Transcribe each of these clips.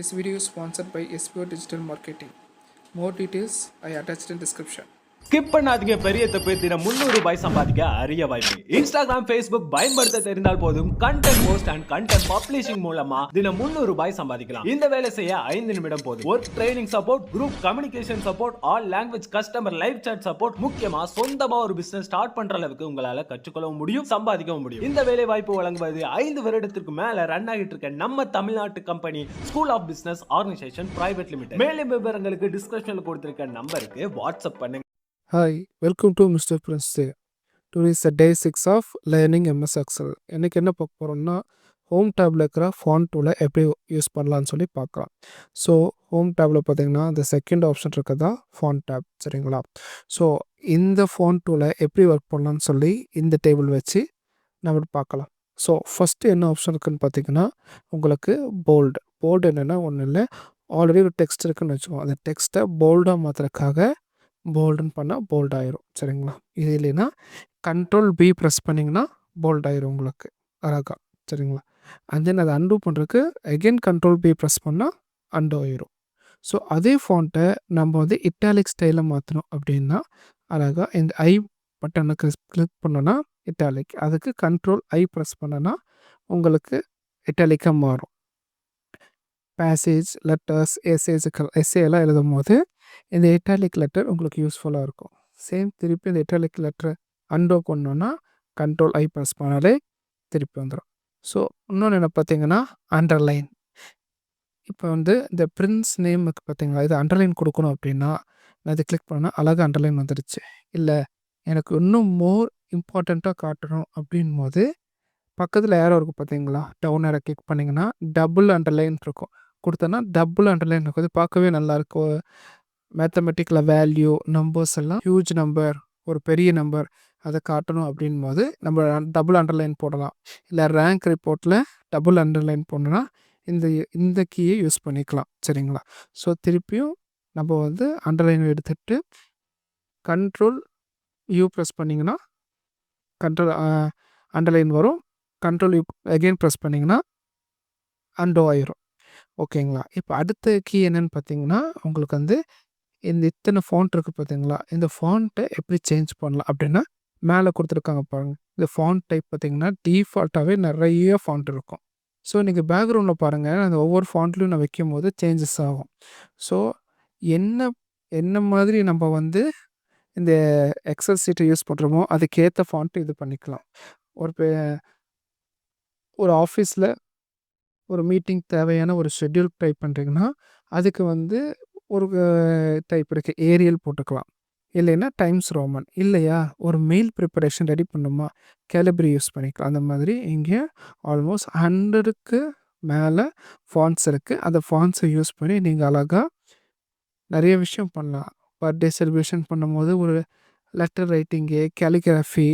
This video is sponsored by SPO Digital Marketing. More details I attached in description. Skip பண்ணாதீங்க. பெரிய தப்பு. தினம் 300 ரூபாய் சம்பாதிக்க அரிய வாய்ப்பு. இன்ஸ்டாகிராம், ஃபேஸ்புக் பயன்படுத்த தெரிந்தால் போதும் content post and content publishing மூலமா தினம் 300 ரூபாய் சம்பாதிக்கலாம். இந்த வேலை செய்ய 5 நிமிடம் போதும். Work training support, group communication support, all language customer live chat support, முக்கியமா சொந்தமா ஒரு பிசினஸ் ஸ்டார்ட் பண்ற அளவுக்கு உங்களால கற்றுக்கொள்ளவும் முடியும், சம்பாதிக்கவும் முடியும். இந்த வேலை வாய்ப்பு வழங்குவது 5 வருடத்திற்கு மேல ரன் ஆகிட்டு இருக்க நம்ம தமிழ்நாட்டு company school of business organisation private limited. மேலும் விவரங்களுக்கு டிஸ்கிரிப்ஷன்ல கொடுத்திருக்க நம்பருக்கு வாட்ஸ்அப் பண்ணுங்க. Hi, welcome to Mr. Prince Day. Today is the day 6 of learning MS Excel. எனக்கு என்ன பார்க்க போகிறோம்னா ஹோம் டேபில் இருக்கிற ஃபாண்ட் டூலை எப்படி யூஸ் பண்ணலான்னு சொல்லி பார்க்கலாம். ஸோ ஹோம் டேபில் பார்த்தீங்கன்னா இந்த செகண்ட் ஆப்ஷன் இருக்கிறதா ஃபாண்ட் டேப், சரிங்களா? ஸோ இந்த ஃபாண்ட் டூலை எப்படி ஒர்க் பண்ணலான்னு சொல்லி இந்த டேபிள் வச்சு நம்ம பார்க்கலாம். ஸோ ஃபஸ்ட்டு என்ன ஆப்ஷன் இருக்குதுன்னு பார்த்தீங்கன்னா உங்களுக்கு போல்டு என்னென்னா ஒன்றும் இல்லை, ஆல்ரெடி ஒரு டெக்ஸ்ட் இருக்குதுன்னு வச்சுக்கோங்க. அந்த டெக்ஸ்ட்டை போல்டாக மாற்றுறதுக்காக போல்டுன்னு பண்ணால் போல்ட் ஆயிரும், சரிங்களா? இது இல்லைன்னா கண்ட்ரோல் பி ப்ரெஸ் பண்ணிங்கன்னா போல்ட் ஆயிரும் உங்களுக்கு அழகாக, சரிங்களா? அண்ட் தென் அதை அன்டூ பண்ணுறதுக்கு அகெயின் கண்ட்ரோல் பி ப்ரெஸ் பண்ணால் அன்டூ ஆயிரும். ஸோ அதே ஃபாண்ட்டை நம்ம வந்து இட்டாலிக் ஸ்டைலில் மாற்றணும் அப்படின்னா அழகாக இந்த ஐ பட்டனை கிளிக் பண்ணோன்னா இட்டாலிக், அதுக்கு கண்ட்ரோல் ஐ ப்ரெஸ் பண்ணோன்னா உங்களுக்கு இட்டாலிக்காக மாறும். பேசேஜ், லெட்டர்ஸ், எஸ்ஏலாம் எழுதும் போது இந்த இட்டாலிக் லெட்டர் உங்களுக்கு யூஸ்ஃபுல்லாக இருக்கும். சேம் திருப்பி இந்த இட்டாலிக் லெட்டரை அன்டோ பண்ணோன்னா கண்ட்ரோல் ஐ ப்ரெஸ் பண்ணாலே திருப்பி வந்துடும். ஸோ இன்னொன்று என்ன பார்த்தீங்கன்னா அண்டர்லைன். இப்போ வந்து இந்த பிரின்ஸ் நேமுக்கு பார்த்தீங்களா, இது அண்டர்லைன் கொடுக்கணும் அப்படின்னா நான் இதை கிளிக் பண்ணால் அழகாக அண்டர்லைன் வந்துடுச்சு. இல்லை எனக்கு இன்னும் மோர் இம்பார்ட்டண்ட்டாக காட்டணும் அப்படின் போது பக்கத்தில் ஏரோ இருக்கும் பார்த்தீங்களா, டவுன் ஏரோ கிளிக் பண்ணிங்கன்னா டபுள் அண்டர்லைன் இருக்கும், கொடுத்தோன்னா டபுள் அண்டர்லைன் இருக்கும். இது பார்க்கவே நல்லாயிருக்கும். மேத்தமெட்டிக்கில் வேல்யூ நம்பர்ஸ் எல்லாம் ஹியூஜ் நம்பர், ஒரு பெரிய நம்பர் அதை காட்டணும் அப்படின் போது நம்ம டபுள் அண்டர்லைன் போடலாம். இல்லை ரேங்க் ரிப்போர்ட்டில் டபுள் அண்டர்லைன் போடணுன்னா இந்த கீயை யூஸ் பண்ணிக்கலாம், சரிங்களா? ஸோ திருப்பியும் நம்ம வந்து அண்டர்லைன் எடுத்துகிட்டு கண்ட்ரோல் யூ ப்ரெஸ் பண்ணிங்கன்னா கண்ட்ரோல் அண்டர்லைன் வரும். கண்ட்ரோல் யூ அகெயின் ப்ரெஸ் பண்ணிங்கன்னா அண்டோ ஆயிரும், ஓகேங்களா? இப்போ அடுத்த கீ என்னென்னு பார்த்தீங்கன்னா உங்களுக்கு வந்து இந்த இத்தனை ஃபாண்ட் இருக்குது பார்த்தீங்களா, இந்த ஃபாண்ட்டை எப்படி சேஞ்ச் பண்ணலாம் அப்படின்னா மேலே கொடுத்துருக்காங்க பாருங்கள். இந்த ஃபாண்ட் டைப் பார்த்தீங்கன்னா டிஃபால்ட்டாகவே நிறைய ஃபாண்ட் இருக்கும். ஸோ நீங்கள் பேக்ரவுண்டில் பாருங்கள், அந்த ஒவ்வொரு ஃபாண்ட்லையும் நான் வைக்கும் போது சேஞ்சஸ் ஆகும். ஸோ என்ன மாதிரி நம்ம வந்து இந்த எக்ஸல் சீட்டை யூஸ் பண்ணுறோமோ அதுக்கேற்ற ஃபாண்ட்டு இது பண்ணிக்கலாம். ஒரு ஆஃபீஸில் ஒரு மீட்டிங் தேவையான ஒரு ஷெட்யூல் டைப் பண்ணுறீங்கன்னா அதுக்கு வந்து ஒரு டைப் இருக்குது, ஏரியல் போட்டுக்கலாம். இல்லைன்னா டைம்ஸ் ரோமன். இல்லையா ஒரு மெயில் ப்ரிப்பரேஷன் ரெடி பண்ணணுமா, கேலிப்ரி யூஸ் பண்ணிக்கலாம். அந்த மாதிரி இங்கே ஆல்மோஸ்ட் 100க்கு மேலே ஃபாண்ட்ஸ் இருக்குது. அந்த ஃபாண்ட்ஸை யூஸ் பண்ணி நீங்கள் அழகாக நிறைய விஷயம் பண்ணலாம். பர்த்டே செலிப்ரேஷன் பண்ணும்போது ஒரு letter writing, calligraphy,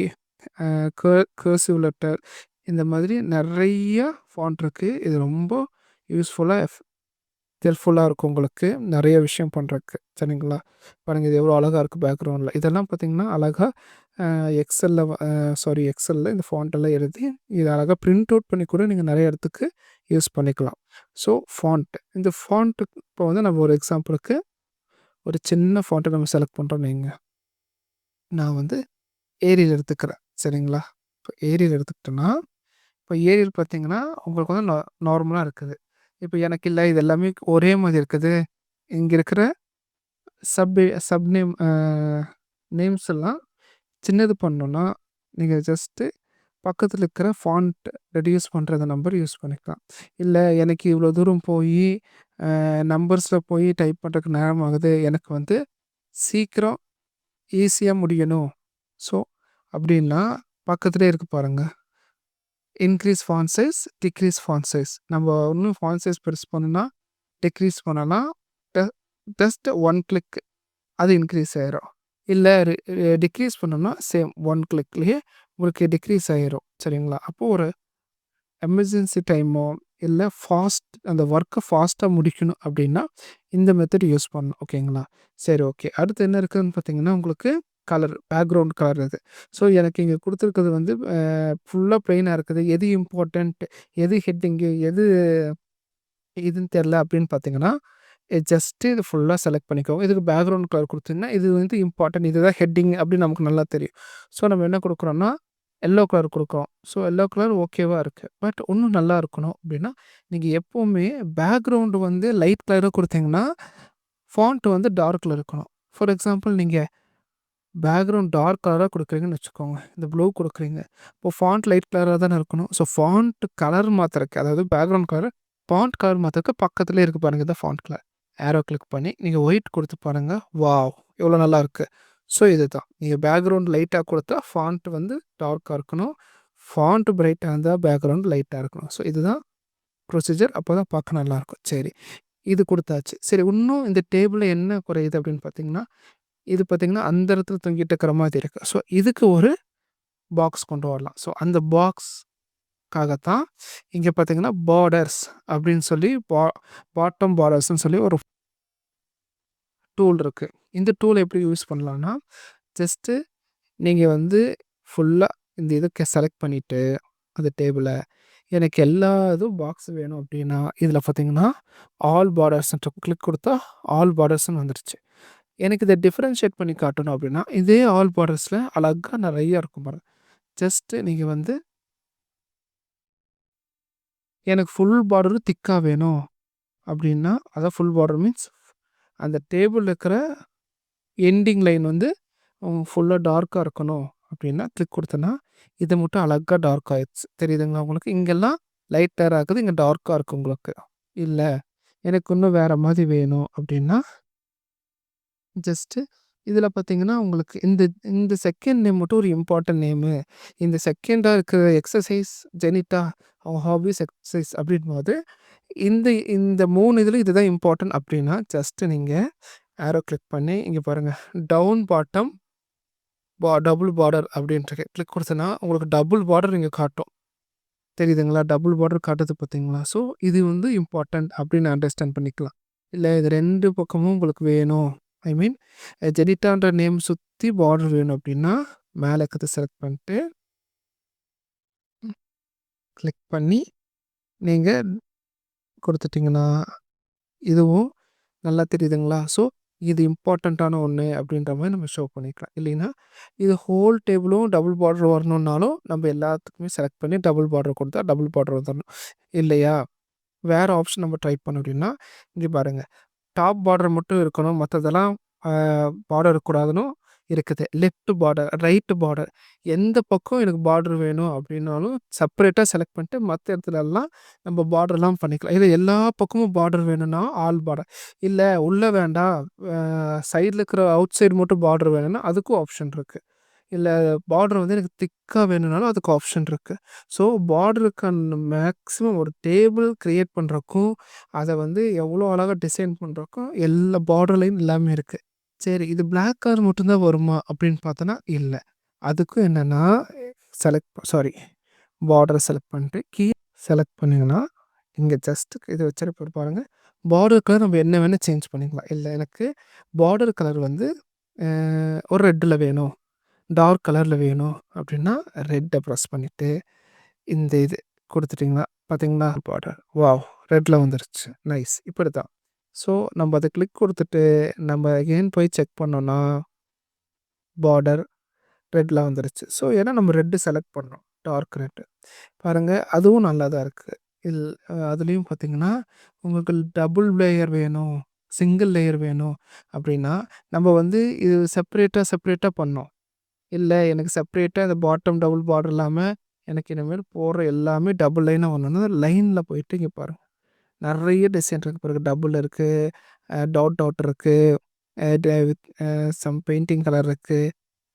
cursive letter, இந்த மாதிரி நிறைய ஃபாண்ட் இருக்குது. இது ரொம்ப ஹெல்ப்ஃபுல்லாக இருக்கும் உங்களுக்கு நிறைய விஷயம் பண்ணுறதுக்கு, சரிங்களா? பாருங்கள் இது எவ்வளோ அழகாக இருக்குது பேக்ரவுண்டில். இதெல்லாம் பார்த்திங்கன்னா அழகாக எக்ஸலில் இந்த ஃபாண்ட்டெல்லாம் எழுதி இது அழகாக பிரிண்ட் அவுட் பண்ணி கூட நீங்கள் நிறைய இடத்துக்கு யூஸ் பண்ணிக்கலாம். ஸோ இந்த ஃபாண்ட்டு இப்போ வந்து நம்ம ஒரு எக்ஸாம்பிளுக்கு ஒரு சின்ன ஃபாண்ட்டை நம்ம செலக்ட் பண்ணுறோம். நான் வந்து ஏரியல் எடுத்துக்கிறேன், சரிங்களா? இப்போ ஏரியல் எடுத்துக்கிட்டோன்னா இப்போ ஏரியல் பார்த்திங்கன்னா உங்களுக்கு வந்து நார்மலாக இருக்குது. இப்போ எனக்கு இல்லை, இது எல்லாமே ஒரே மாதிரி இருக்குது. இங்கே இருக்கிற சப் நேம்ஸ் எல்லாம் சின்னது பண்ணோன்னா நீங்கள் ஜஸ்ட்டு பக்கத்தில் இருக்கிற ஃபாண்ட் ரெடியூஸ் பண்ணுற நம்பர் யூஸ் பண்ணிக்கலாம். இல்லை எனக்கு இவ்வளோ தூரம் போய் நம்பர்ஸில் போய் டைப் பண்ணுறதுக்கு நேரம் ஆகுது, எனக்கு வந்து சீக்கிரம் ஈஸியாக முடியணும். ஸோ அப்படின்னா பக்கத்துலேயே இருக்குது பாருங்கள், increase font size, decrease font size. நம்ம இன்னும் ஃபாண்ட் சைஸ் பெருசு பண்ணணும்னா டிக்ரீஸ் பண்ணலாம். ஜஸ்ட் 1 கிளிக் அது இன்க்ரீஸ் ஆயிரும். இல்லை டிக்ரீஸ் பண்ணோம்னா சேம் 1 கிளிக்லேயே உங்களுக்கு டிக்ரீஸ் ஆயிரும், சரிங்களா? அப்போது ஒரு எமர்ஜென்சி டைமோ இல்லை அந்த ஒர்க்கை ஃபாஸ்ட்டாக முடிக்கணும் அப்படின்னா இந்த மெத்தட் யூஸ் பண்ணணும், ஓகேங்களா? சரி, ஓகே. அடுத்து என்ன இருக்குதுன்னு பார்த்தீங்கன்னா உங்களுக்கு கலர், பேக்ரவுண்ட் கலர் இது. ஸோ எனக்கு இங்கே கொடுத்துருக்கிறது வந்து ஃபுல்லாக ப்ளெயினாக இருக்குது. எது இம்பார்ட்டண்ட், எது ஹெட்டிங்கு, எது இதுன்னு தெரில அப்படின்னு பார்த்தீங்கன்னா, ஜஸ்ட்டு இது ஃபுல்லா செலக்ட் பண்ணிக்கோங்க. இதுக்கு பேக்ரவுண்ட் கலர் குடுத்தீங்கன்னா, இது வந்து இம்பார்ட்டன்ட். இதுதான் ஹெட்டிங் அப்படின்னு நமக்கு நல்லா தெரியும். ஸோ, நம்ம என்ன குடுக்குறோம்னா, எல்லோ கலர் குடுக்குறோம். ஸோ, எல்லோ கலர் ஓகேவா இருக்கு. பட் இன்னும் நல்லா இருக்கணும் அப்படின்னா, நீங்க எப்பவுமே பேக்ரவுண்ட் வந்து லைட் கலரா குடுத்தீங்கன்னா, ஃபாண்ட் வந்து டார்க்ல இருக்கணும். ஃபார் எக்ஸாம்பிள் நீங்க பேக்ரவுண்ட் டார்க் கலரா குடுக்குறீங்கன்னு வச்சுக்கோங்க. இந்த ப்ளூ குடுக்குறீங்க. இப்போ ஃபாண்ட் லைட் கலரா தானே இருக்கணும். ஸோ, ஃபாண்ட் கலர் மாத்துறக்கு, அதாவது பேக்ரவுண்ட் கலர் ஃபாண்ட் கலர் மாத்துறக்கு பக்கத்திலேயே இருக்கு பாருங்க. இதான் ஃபாண்ட் கலர். ஏரோ கிளிக் பண்ணி நீங்க ஒயிட் குடுத்து பாருங்க. வாவ்! எவ்வளோ நல்லா இருக்கு. ஸோ, இதுதான். நீங்க பேக்ரவுண்ட் லைட்டா குடுத்தா ஃபாண்ட் வந்து டார்க்கா இருக்கணும். ஃபாண்ட் பிரைட்டா இருந்தா பேக்ரவுண்ட் லைட்டா இருக்கணும். ஸோ, இதுதான் ப்ரொசீஜர். அப்பதான் பார்க்க நல்லாயிருக்கும். சரி. இது குடுத்தாச்சு. சரி, இன்னும் இந்த டேபிள்ல என்ன குறையுது அப்படின்னு பார்த்தீங்கன்னா, இது பார்த்தீங்கன்னா, அந்த இடத்துல தொங்கிட்டு இருக்கிற மாதிரி இருக்கு. ஸோ, இதுக்கு ஒரு பாக்ஸ் கொண்டு வரலாம். ஸோ, அந்த பாக்ஸ்க்காகத்தான் இங்க பார்த்தீங்கன்னா, பார்டர்ஸ் அப்படின்னு சொல்லி பாட்டம் பார்டர்ஸ்ன்னு சொல்லி ஒரு டூல் இருக்கு. இந்த டூல் எப்படி யூஸ் பண்ணலான்னா, ஜஸ்ட்டு நீங்க வந்து ஃபுல்லா இந்த இத செலக்ட் பண்ணிட்டு, அந்த டேபிள எனக்கு எல்லா இதுவும் பாக்ஸ் வேணும் அப்படின்னா, இதில பார்த்தீங்கன்னா, ஆல் பார்டர்ஸ்ன்ட்டு கிளிக் குடுத்தா, ஆல் பார்டர்ஸ்ன்னு வந்துருச்சு. எனக்கு இத டிஃபரன்ஷியேட் பண்ணி காட்டணும் அப்படின்னா, இதே ஆல் பார்டர்ஸ்ல அழகா நெறைய இருக்கும் பாருங்க. ஜஸ்ட்டு நீங்க வந்து எனக்கு ஃபுல் பார்டரும் திக்கா வேணும் அப்படின்னா, அதான் ஃபுல் பார்டர் மீன்ஸ் அந்த டேபிள்ல இருக்கிற எண்டிங் லைன் வந்து ஃபுல்லா டார்க்கா இருக்கணும் அப்படின்னா, கிளிக் குடுத்தேன்னா, இது மட்டும் அழகா டார்க் ஆயிருச்சு. தெரியுதுங்களா உங்களுக்கு? இங்கெல்லாம் லைட்டரா இருக்குது. இங்க டார்க்கா இருக்கு உங்களுக்கு. இல்ல, எனக்கு இன்னும் வேற மாரி வேணும் அப்படின்னா, ஜஸ்ட்டு இதில பார்த்தீங்கன்னா, உங்களுக்கு இந்த இந்த செகண்ட் நேம் மட்டும் ஒரு இம்பார்ட்டன்ட் நேமு. இந்த செகண்டா இருக்கிற எக்ஸர்சைஸ், ஜெனிட்டா, அவங்க ஹாபீஸ் எக்ஸர்சைஸ் அப்படின்போது, இந்த இந்த 3 இதில இதுதான் இம்பார்ட்டன்ட் அப்படின்னா, ஜஸ்ட்டு நீங்க ஏரோ கிளிக் பண்ணி இங்க பாருங்க. டவுன் பாட்டம் டபுள் பார்டர் அப்படின்ட்டு கிளிக் குடுத்தேன்னா, உங்களுக்கு டபுள் பார்டர் இங்க காட்டும். தெரியுதுங்களா? டபுள் பார்டர் காட்டுது பார்த்தீங்களா? ஸோ, இது வந்து இம்பார்ட்டன்ட் அப்படின்னு அண்டர்ஸ்டாண்ட் பண்ணிக்கலாம். இல்ல இது 2 பக்கமும் உங்களுக்கு வேணும். ஐ மீன் ஜெனிட்டான்ற நேம் சுத்தி பார்டர் வேணும் அப்படின்னா, மேல இருக்கிறத செலக்ட் பண்ணிட்டு, கிளிக் பண்ணி நீங்க குடுத்துட்டீங்கன்னா, இதுவும் நல்லா தெரியுதுங்களா? ஸோ, இது இம்பார்ட்டன்ட்டான ஒண்ணு அப்படின்ற மாரி நம்ம ஷோ பண்ணிக்கலாம். இல்லைன்னா, இது ஹோல் டேபிளும் டபுள் பார்டர் வரணும்னாலும், நம்ம எல்லாத்துக்குமே செலக்ட் பண்ணி டபுள் பார்டர் குடுத்தா டபுள் பார்டர் வந்துரணும். இல்லையா? வேற ஆப்ஷன் நம்ம ட்ரை பண்ணோம் அப்படின்னா, இங்க பாருங்க. டாப் பார்டர் மட்டும் இருக்கணும். மத்ததெல்லாம் அ பார்டர் இருக்கக்கூடாதுன்னும் இருக்குது. லெஃப்ட் பார்டர், ரைட் பார்டர் எந்த பக்கம் எனக்கு பார்டர் வேணும் அப்படின்னாலும் செப்பரேட்டா செலக்ட் பண்ணிட்டு மத்த இடத்துலலாம் நம்ம பார்டர்லாம் பண்ணிக்கலாம். இல்ல எல்லா பக்கமும் பார்டர் வேணும்னா ஆல் பார்டர். இல்ல உள்ள வேண்டாம், சைடுல இருக்கிற அவுட் சைடு மட்டும் பார்டர் வேணும்னா அதுக்கும் ஆப்ஷன் இருக்கு. இல்ல பார்டர் வந்து எனக்கு திக்கா வேணும்னாலும் அதுக்கு ஆப்ஷன் இருக்கு. ஸோ, பார்டருக்கான மேக்ஸிமம் ஒரு டேபிள் கிரியேட் பண்றக்கும், அத வந்து எவ்வளோ அழகா டிசைன் பண்றக்கும் எல்லா பார்டர்லயும் எல்லாமே இருக்கு. சரி, இது பிளாக் கலர் மட்டும் தான் வருமா அப்படின்னு பார்த்தோன்னா, இல்ல. அதுக்கும் என்னன்னா, பார்டர செலக்ட் பண்ணிட்டு செலக்ட் பண்ணீங்கன்னா, இங்க ஜஸ்ட் இத வச்சிருப்பாரு பாருங்க. பார்டர் கலர் நம்ம என்ன வேணா சேஞ்ச் பண்ணிக்கலாம். இல்ல எனக்கு பார்டர் கலர் வந்து ஒரு ரெட்ல வேணும். டார்க் கலர்ல வேணும் அப்படின்னா, ரெட்ட பிரஸ் பண்ணிட்டு, இந்த இது குடுத்துட்டீங்கன்னா, பார்த்தீங்களா? பார்டர். வாவ்! ரெட்ல வந்துருச்சு. நைஸ். இப்படித்தான். ஸோ, நம்ம அத கிளிக் குடுத்துட்டு, நம்ம அகைன் போய் செக் பண்ணோம்னா, பார்டர் ரெட்ல வந்துருச்சு. ஸோ, ஏன்னா நம்ம ரெட் செலக்ட் பண்ணோம். Dark red. பாருங்க, அதுவும் நல்லா தான் இருக்கு. அதுலயும் பார்த்தீங்கன்னா, உங்களுக்கு டபுள் லேயர் வேணும், சிங்கிள் லேயர் வேணும் அப்படின்னா, நம்ம வந்து இது செப்பரேட்டா பண்ணோம். இல்ல எனக்கு செப்பரேட்டா இந்த பாட்டம் டபுள் பார்டர் இல்லாம, எனக்கு இனிமேல் போடுற எல்லாமே டபுள் லைனா வரணும்னா, லைன்ல போயிட்டு இங்க பாருங்க. நெறைய டிசைன் இருக்கு பாருங்க. டபுள் இருக்கு, டாட் இருக்கு, வித் சம் பெயிண்டிங் கலர் இருக்கு.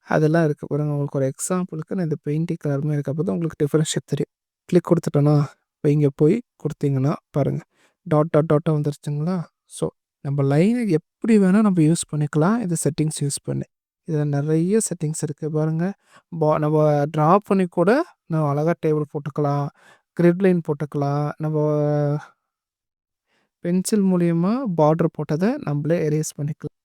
அதெல்லாம் இருக்கு பாருங்க. உங்களுக்கு ஒரு எக்ஸாம்பிளுக்கு நான் இந்த பெயிண்டிங் கலருமே இருக்கு. அப்பதான் உங்களுக்கு டிஃபரன்ஷியேட் தெரியும். கிளிக் குடுத்துட்டோனா, இப்ப இங்க போய் குடுத்தீங்கன்னா பாருங்க. டாட்டா வந்துருச்சுங்களா? ஸோ, நம்ம லைன எப்படி வேணா நம்ம யூஸ் பண்ணிக்கலாம். இந்த செட்டிங்ஸ் யூஸ் பண்ணி. இதுல நெறைய செட்டிங்ஸ் இருக்கு பாருங்க. நம்ம ட்ரா பண்ணி கூட நம்ம அழகா டேபிள் போட்டுக்கலாம். கிரிட் லைன் போட்டுக்கலாம். நம்ம பென்சில் மூலியமா பார்டர் போட்டத நம்மளே எரேஸ் பண்ணிக்கலாம்.